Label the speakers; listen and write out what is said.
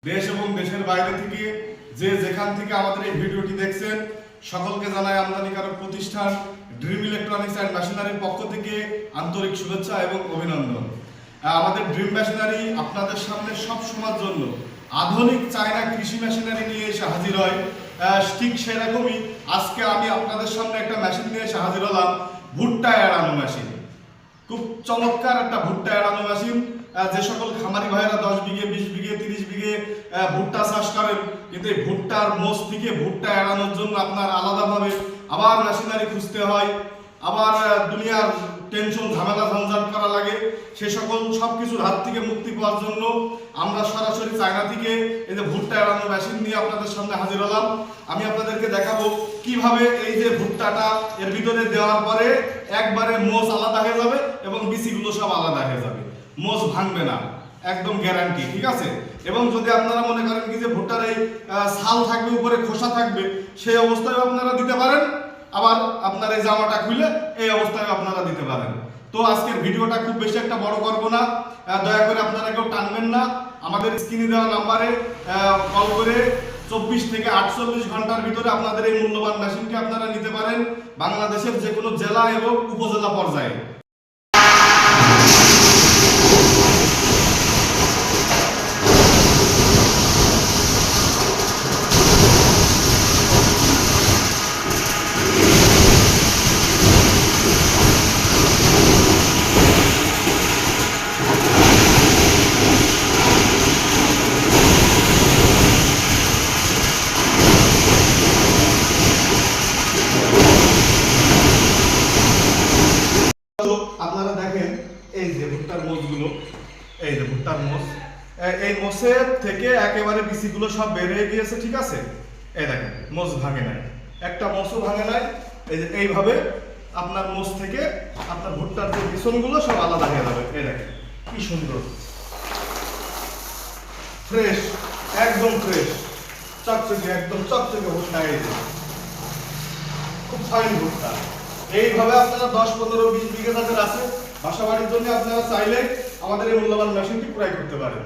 Speaker 1: দেশ এবং দেশের বাইরে থেকে যে যেখান থেকে আমাদের এই ভিডিওটি দেখছেন সকলকে জানাই আমদানিকারক প্রতিষ্ঠান ড্রিম ইলেকট্রনিক্স অ্যান্ড মেশিনারির পক্ষ থেকে আন্তরিক শুভেচ্ছা এবং অভিনন্দন। আমাদের ড্রিম মেশিনারি আপনাদের সামনে সব সময়ের জন্য আধুনিক চায়না কৃষি মেশিনারি নিয়ে এসে হাজির হয়। ঠিক সেরকমই আজকে আমি আপনাদের সামনে একটা মেশিন নিয়ে এসে হাজির হলাম, ভুট্টা এড়ানো মেশিন। খুব চমৎকার একটা ভুট্টা এড়ানো মেশিন। যে সকল খামারি ভাইয়েরা 10 বিঘে 20 বিঘে 30 বিঘে ভুট্টা চাষ করেন, কিন্তু এই ভুট্টার মোষ থেকে ভুট্টা এড়ানোর জন্য আপনার আলাদাভাবে আবার মেশিনারি খুঁজতে হয়, আবার দুনিয়ার টেনশন ঝামেলা ঝঞ্ঝাট করা লাগে। সে সকল সবকিছুর হাত থেকে মুক্তি পাওয়ার জন্য আমরা সরাসরি চায়না থেকে এই যে ভুট্টা এড়ানো মেশিন নিয়ে আপনাদের সামনে হাজির হলাম। আমি আপনাদেরকে দেখাবো কিভাবে এই যে ভুট্টাটা এর ভিতরে দেওয়ার পরে একবারে মোষ আলাদা হয়ে যাবে এবং বিচিগুলো সব আলাদা হয়ে যাবে, মোষ ভাঙবে না, একদম গ্যারান্টি। ঠিক আছে? এবং যদি আপনারা মনে করেন কি যে ভুট্টার এই ছাল থাকবে, উপরে খোসা থাকবে, সেই অবস্থায় আপনারা দিতে পারেন। আবার আপনার এই জামাটা খুলে এই অবস্থায় আপনারা দিতে পারেন। তো আজকের ভিডিওটা খুব বেশি একটা বড় করব না, দয়া করে আপনারা কেউ টানবেন না। আমাদের স্ক্রিনে দেওয়া নাম্বারে কল করে 24 থেকে 48 ঘন্টার ভিতরে আপনাদের এই মূল্যবান মেশিনটি আপনারা নিতে পারেন বাংলাদেশের যে কোনো জেলা এবং উপজেলা পর্যায়ে। আপনারা দেখেন এই যে ভুট্টার মোষগুলো, এই যে ভুট্টার মোষ, এই মোষের থেকে একেবারে বিচিগুলো সব বের হয়ে গিয়েছে। ঠিক আছে? এই দেখেন মোষ ভাঙে নাই, একটা মোষও ভাঙে নাই। এই যে এইভাবে আপনার মোষ থেকে আপনার ভুট্টার যে বিচনগুলো সব আলাদা হয়ে যাবে। এই দেখেন কি সুন্দর, ফ্রেশ, একদম ফ্রেশ, চকচকে, একদম চকচকে ভুট্টা। এই যে খুব ফাইন ভুট্টা। এইভাবে আপনারা 10, 15, 20 বিঘে যাদের আছে বাসা বাড়ির জন্য আপনারা চাইলে আমাদের এই মূল্যবান মেশিনটি ক্রয় করতে পারেন।